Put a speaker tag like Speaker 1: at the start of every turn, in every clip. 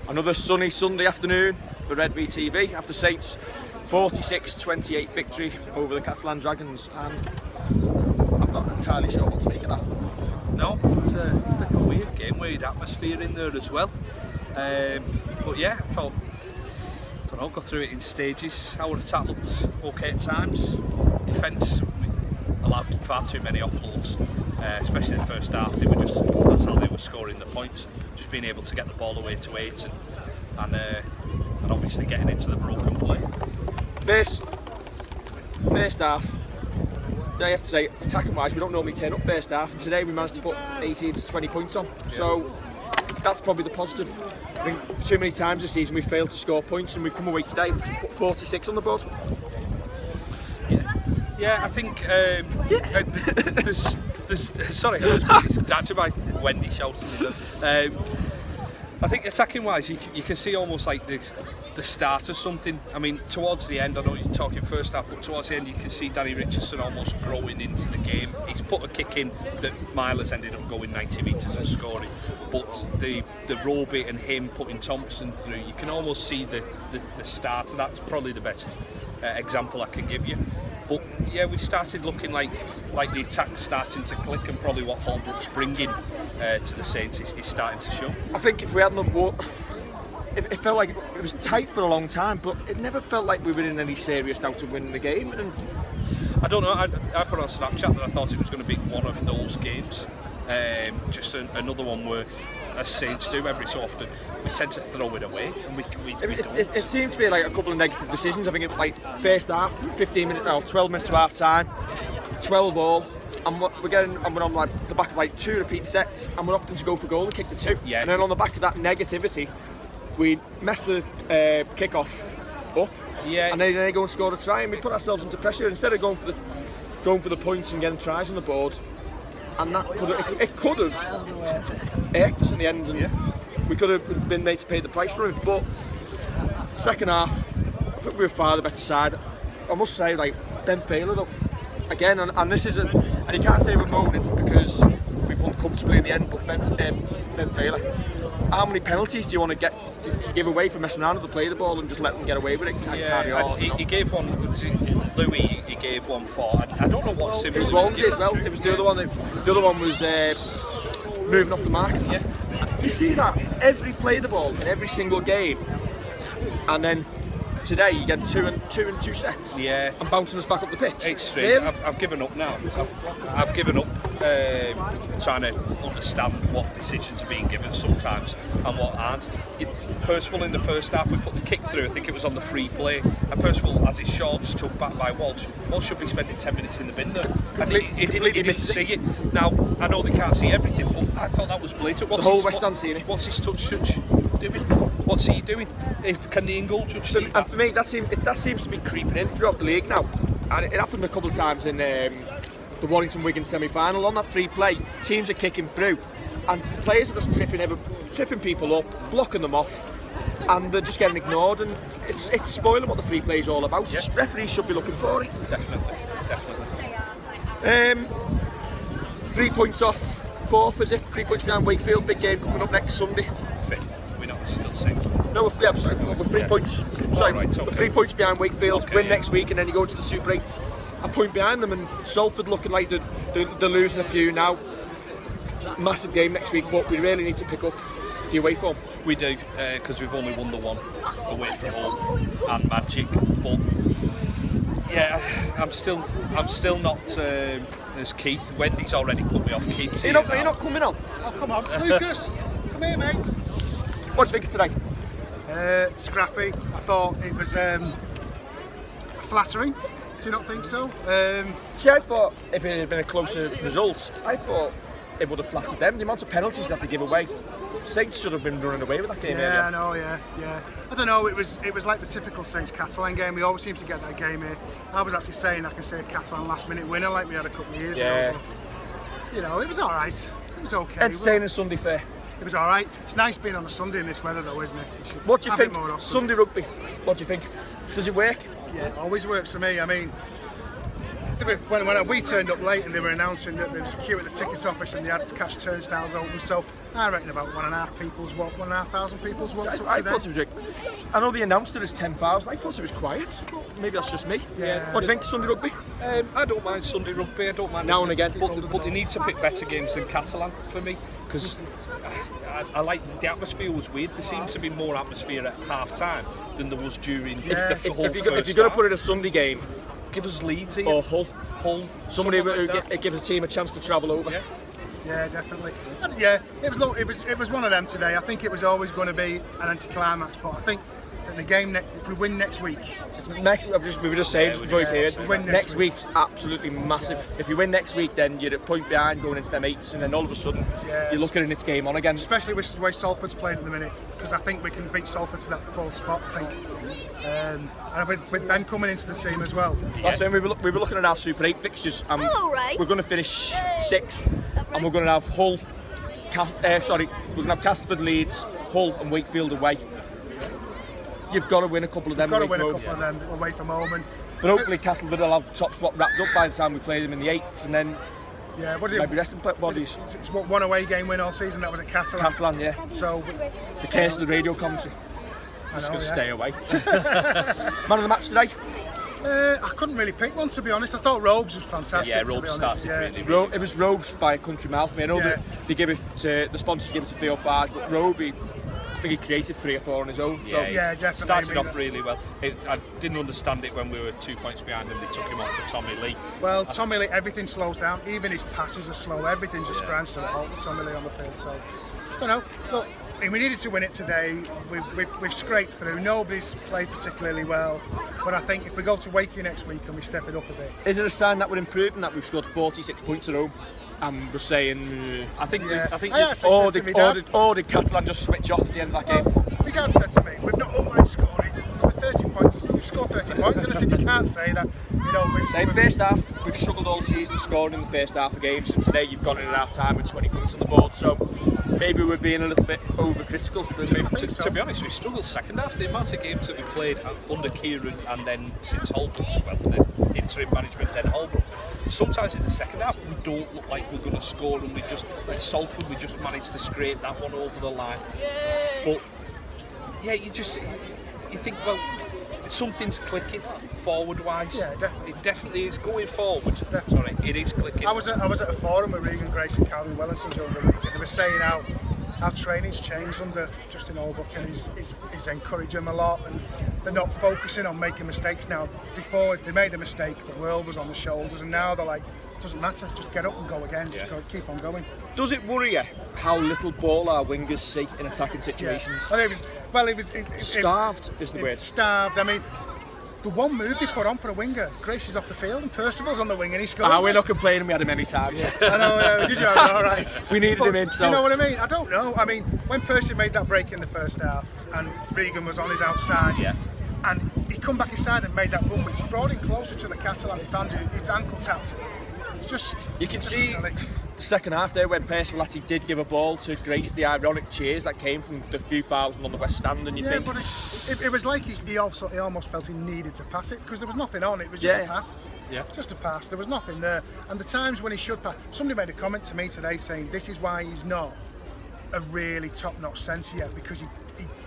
Speaker 1: Another sunny Sunday afternoon for Redvee TV after Saints' 46-28 victory over the Catalan Dragons, and I'm not entirely sure what to make of that.
Speaker 2: No, it's a bit of a weird game, weird atmosphere in there as well. But yeah, I felt, I don't know, got through it in stages. Our attack looked okay at times. Defence, we allowed far too many offloads, especially in the first half. They were just, that's how they were scoring the points. Just being able to get the ball away to 8 and obviously getting into the broken play.
Speaker 1: First half, I have to say, attacking wise, we don't normally turn up first half, and today we managed to put 18 to 20 points on. Yeah. So that's probably the positive. I think too many times this season we've failed to score points, and we've come away today and put 46 on the board.
Speaker 2: Yeah, I think sorry, I was distracted by Wendy shouting. I think attacking wise, you can see almost like the start of something. I mean, towards the end, I know you're talking first half, but towards the end you can see Danny Richardson almost growing into the game. He's put a kick in that Myler's ended up going 90 metres and scoring, but the Roby and him putting Thompson through, you can almost see the start of that. It's probably the best example I can give you. But yeah, we started looking like the attack's starting to click, and probably what Holbrook's bringing to the Saints is starting to show. I think if we hadn't it felt like it was tight for a long time, but it never felt like we were in any serious doubt of winning the game. And I don't know, I put on Snapchat that I thought it was going to be one of those games, just another one where, as Saints do every so often, we tend to throw it away, and we don't. It seemed to be like a couple of negative decisions. I think it was like first half, 12 minutes to half time, 12-all, and we're on like the back of like 2 repeat sets, and we're opting to go for goal and kick the 2. Yeah. And then on the back of that negativity, we messed the kick-off up. Yeah. And then they go and score a try, and we put ourselves into pressure instead of going for the points and getting tries on the board. And that could have irked us in the end, and we could have been made to pay the price for it. But second half, I think we were far the better side. I must say, like, Ben Failer though, again, and this isn't, and you can't say we're moaning because we've won comfortably in the end. But Ben Failer, how many penalties do you want to give away for messing around with the play the ball and just let them get away with it? Carry on. He gave one. Was it Louis? He gave one for. I don't know what symbol. It was as well. It was the other one. The other one was moving off the mark. Yeah. You see that every play the ball in every single game, and then today you get two and two sets. Yeah. And bouncing us back up the pitch. It's strange. I've given up now. I've given up trying to understand what decisions are being given sometimes and what aren't. Percival in the first half, we put the kick through, I think it was on the free play, and Percival, as his shorts took back by Walsh should be spending 10 minutes in the bin there. And he didn't see it. Now, I know they can't see everything, but I thought that was blatant. The whole West Ham seen it. What's his touch judge doing? What's he doing? Can the in-goal judge see that? And for me, that seems to be creeping in throughout the league now. And it happened a couple of times in the Warrington-Wigan semi-final. On that free play, teams are kicking through, and players are just tripping people up, blocking them off, and they're just getting ignored, and it's spoiling what the free play is all about. Yeah. Referees should be looking for it. Definitely. 3 points off 4th, is it? 3 points behind Wakefield. Big game coming up next Sunday. 5th. We're not still 6th. No, we're 3 points. Sorry, right, okay. We're 3 points behind Wakefield. Okay, win next week, and then you go to the Super 8s, a point behind them, and Salford looking like they're losing a few now. Massive game next week, but we really need to pick up the away form. We do, because we've only won the one away from home and Magic. But yeah, I'm still not as Keith. Wendy's already put me off. Keith, you're not coming on.
Speaker 3: Oh, come on, Lucas, come here, mate.
Speaker 1: What do you think of today?
Speaker 3: Scrappy. I thought it was flattering. Do you not think so?
Speaker 1: See, I thought if it had been a closer result, I thought it would have flattered them. The amount of penalties that they give away, Saints should have been running away with that game.
Speaker 3: Yeah, I know. Yeah. I don't know. It was like the typical Saints Catalan game. We always seem to get that game here. I was actually saying I can say a Catalan last-minute winner like we had a couple of years ago. But, you know, it was all right. It was okay.
Speaker 1: Entertaining Sunday fare.
Speaker 3: It was all right. It's nice being on a Sunday in this weather, though, isn't it?
Speaker 1: What do you think? Sunday rugby. What do you think? Does it work?
Speaker 3: Yeah, it always works for me. I mean, when we turned up late and they were announcing that there was a queue at the ticket office and they had cash turnstiles open, so I reckon about 1,500 people's walked up today.
Speaker 1: I thought it was. I know they announced it as 10,000. I thought it was quiet. Maybe that's just me.
Speaker 3: Yeah.
Speaker 1: What do you think, Sunday rugby?
Speaker 2: I don't mind Sunday rugby. I don't mind
Speaker 1: now and again.
Speaker 2: But they need to pick better games than Catalan for me, because I like the atmosphere was weird. There seemed to be more atmosphere at half time than there was during the whole
Speaker 1: If you're
Speaker 2: first
Speaker 1: going to put it a Sunday game,
Speaker 2: give us Leeds here.
Speaker 1: Or Hull. Somebody who
Speaker 2: like
Speaker 1: gives a team a chance to travel over.
Speaker 2: Yeah.
Speaker 3: Yeah, definitely. Yeah, it was one of them today. I think it was always going to be an anticlimax, but I think that the game, if we win next week,
Speaker 1: we were just saying, just before you heard, next week's absolutely massive. Yeah. If you win next week, then you're a point behind going into them 8s, and then all of a sudden you're looking at its game on again.
Speaker 3: Especially with the way Salford's playing at the minute, because I think we can beat Salford to that 4th spot. I think, and with Ben coming into the team as well.
Speaker 1: Last time we were looking at our Super 8 fixtures, and we're going to finish 6th, and we're going to have Hull, we're going to have Castleford, Leeds, Hull, and Wakefield away. You've got to win a couple of them.
Speaker 3: Got to win a couple of them away from home,
Speaker 1: but hopefully Castleford will have top spot wrapped up by the time we play them in the 8s, and then maybe resting bodies.
Speaker 3: It's one away game win all season. That was at Catalan.
Speaker 1: Catalan, yeah.
Speaker 3: So
Speaker 1: the case of the radio commentary. I'm just going to stay away. Man of the match today?
Speaker 3: I couldn't really pick one, to be honest. I thought Robes was fantastic.
Speaker 2: Yeah, Robes started really.
Speaker 1: It was Robes by a country mile for me. I know that they give it to the sponsors, give it to 3 or 5, but Roby, I think he created 3 or 4 on his own.
Speaker 3: Yeah, definitely.
Speaker 2: Started off really well. I didn't understand it when we were 2 points behind and they took him off for Tommy Lee.
Speaker 3: Well, Tommy Lee, everything slows down. Even his passes are slow. Everything just grinds to a halt with Tommy Lee on the field. So, I don't know. Look, we needed to win it today. We've scraped through. Nobody's played particularly well, but I think if we go to Wakey next week and we step it up a bit,
Speaker 1: is it a sign that we're improving, that we've scored 46 points at home? And we're saying,
Speaker 2: I think,
Speaker 1: or did Catalan just switch off at the end of that game?
Speaker 3: My dad said to me, "We've not online scoring. With 30 points, we've scored 30 points," and I said, "You can't say that." You know,
Speaker 1: first half, we've struggled all season scoring in the first half of games, and today you've gone in at half time with 20 points on the board. So maybe we're being a little bit overcritical.
Speaker 2: To be honest, we struggled second half. The amount of games that we played under Kieran and then since Holbrook's, then interim management, then Holbrook. Sometimes in the second half we don't look like we're going to score, and we just, like Salford, we just managed to scrape that one over the line. But yeah, you think, well, something's clicking forward-wise.
Speaker 3: Yeah, definitely.
Speaker 2: It definitely is going forward.
Speaker 3: Definitely.
Speaker 2: Sorry, it is clicking.
Speaker 3: I was at a forum with Regan Grace and Calvin Wellinson's over the weekend. They were saying how training's changed under Justin Holbrook, and he's encouraged them a lot, and they're not focusing on making mistakes now. Before, if they made a mistake, the world was on the shoulders, and now they're like, it doesn't matter, just get up and go again, just keep on going.
Speaker 1: Does it worry you how little ball our wingers see in attacking situations?
Speaker 3: Yeah. It was
Speaker 1: starved is the word.
Speaker 3: Starved. I mean, the one move they put on for a winger, Grace is off the field and Percival's on the wing and he scores.
Speaker 1: We're not complaining, we had him many times.
Speaker 3: Yeah. I know, did you? All right.
Speaker 1: We needed him in.
Speaker 3: Do you know what I mean? I don't know. I mean, when Percy made that break in the first half and Regan was on his outside, and he come back inside and made that run, which brought him closer to the Catalan defender. His ankle tapped him. It's just,
Speaker 1: you can see the second half there when Percival actually did give a ball to Grace, the ironic cheers that came from the few thousand on the West Stand, and you think...
Speaker 3: but it was like he almost felt he needed to pass it, because there was nothing on, it was just a pass.
Speaker 2: Yeah.
Speaker 3: Just a pass, there was nothing there. And the times when he should pass, somebody made a comment to me today saying this is why he's not a really top-notch centre yet, because he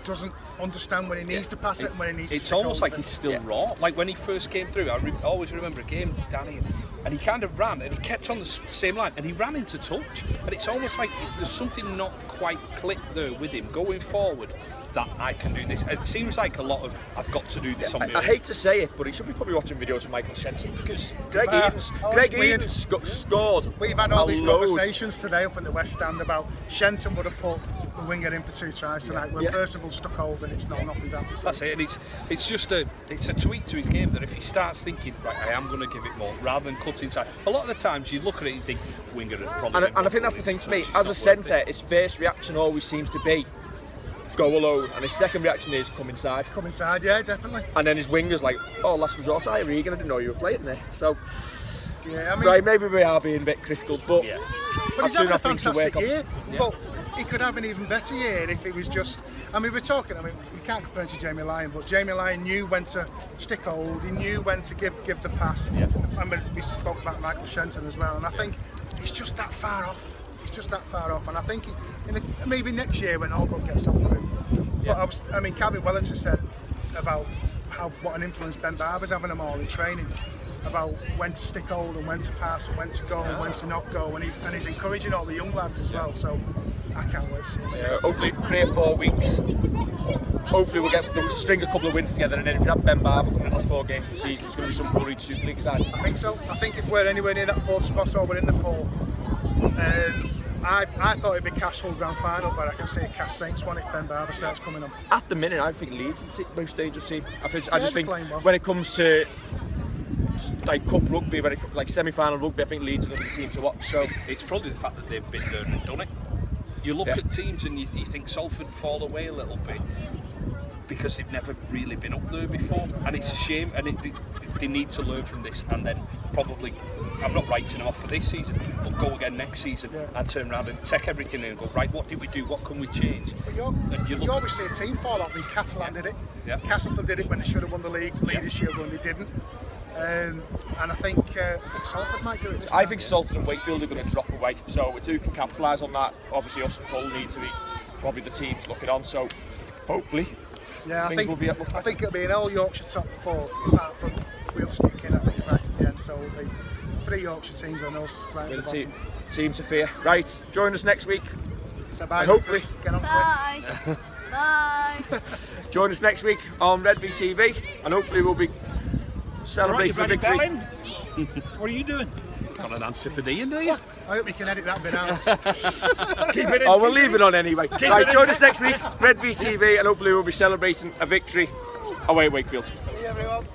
Speaker 3: doesn't understand when he needs to pass it and when he needs to...
Speaker 2: It's almost like he's still raw. Like when he first came through, I always remember a game, Danny, and he kind of ran and he kept on the same line and he ran into touch, and it's almost like there's something not quite clicked there with him going forward, that I can do this. It seems like a lot of I've got to do this on my own.
Speaker 1: I hate to say it, but he should be probably watching videos of Michael Shenton, because Greg Edens scored.
Speaker 3: We've had all these conversations today up in the West Stand about Shenton would have put the winger in for 2 tries tonight, where Percival stuck hold and it's nothing's happened.
Speaker 2: That's it, and it's just a tweak to his game that if he starts thinking, right, I am going to give it more, rather than cut inside. A lot of the times you look at it and think, winger probably.
Speaker 1: And I think that's the thing to me. As a centre, his first reaction always seems to be go alone, and his second reaction is come inside.
Speaker 3: Come inside, yeah, definitely.
Speaker 1: And then his winger's like, oh, last resort, hi Regan, I didn't know you were playing there. So,
Speaker 3: yeah, I mean,
Speaker 1: right, maybe we are being a bit critical, but
Speaker 3: he's having a fantastic year. But he could have an even better year if it was just. I mean, we're talking. I mean, we can't compare to Jamie Lyon, but Jamie Lyon knew when to stick hold. He knew when to give the pass. Yeah. And we spoke about Michael Shenton as well, and I think he's just that far off. He's just that far off. And I think maybe next year when Albrook gets on with him.
Speaker 1: Yeah.
Speaker 3: But I mean, Calvin Wellington said about what an influence Ben Barber's having them all in training, about when to stick hold and when to pass and when to go and when to not go, and he's encouraging all the young lads as well. So I can't wait to see him.
Speaker 1: Hopefully 3 or 4 weeks. Hopefully we'll string a couple of wins together, and then if you have Ben Barber coming in the last 4 games of the season, there's going to be some worried Super League sides.
Speaker 3: I think so. I think if we're anywhere near that 4th spot or we're in the 4, I thought it'd be Castle grand final, but I can see a Cass Saints one if Ben Barber starts coming on.
Speaker 1: At the minute, I think Leeds is the most dangerous team. I just think
Speaker 3: well.
Speaker 1: when it comes to like cup rugby, like semi-final rugby, I think Leeds are the team to watch. So
Speaker 2: it's probably the fact that they've been there and done it. You look at teams and you think Salford fall away a little bit because they've never really been up there before, and it's a shame. And they need to learn from this, and then probably, I'm not writing them off for this season, but go again next season and turn around and take everything in and go, right, what did we do? What can we change?
Speaker 3: But you always see a team fall out. I mean, Catalan did it.
Speaker 2: Yeah.
Speaker 3: Castleford did it when they should have won the league this year, when they didn't. And I think Salford might do it.
Speaker 1: I think Salford and Wakefield are going to drop away. So it's who can capitalise on that. Obviously, us all need to be probably the teams looking on. So hopefully,
Speaker 3: I think it'll be an all Yorkshire top 4 apart from we'll sneak in. I think right at the end. So it'll be 3 Yorkshire teams on us right at the bottom.
Speaker 1: Team Sophia. Right, join us next week.
Speaker 3: So bye.
Speaker 1: And hopefully,
Speaker 3: get on.
Speaker 4: Bye. Bye.
Speaker 1: Join us next week on Redvee TV, and hopefully we'll be celebrating the victory.
Speaker 5: What are you doing?
Speaker 2: Got an answer for Ian, do you?
Speaker 3: I hope you can edit that bit out.
Speaker 5: Keep it in.
Speaker 1: Oh, we'll leave it on anyway. Right, join us next week, Redvee TV, and hopefully we'll be celebrating a victory away at Wakefield.
Speaker 3: See you everyone.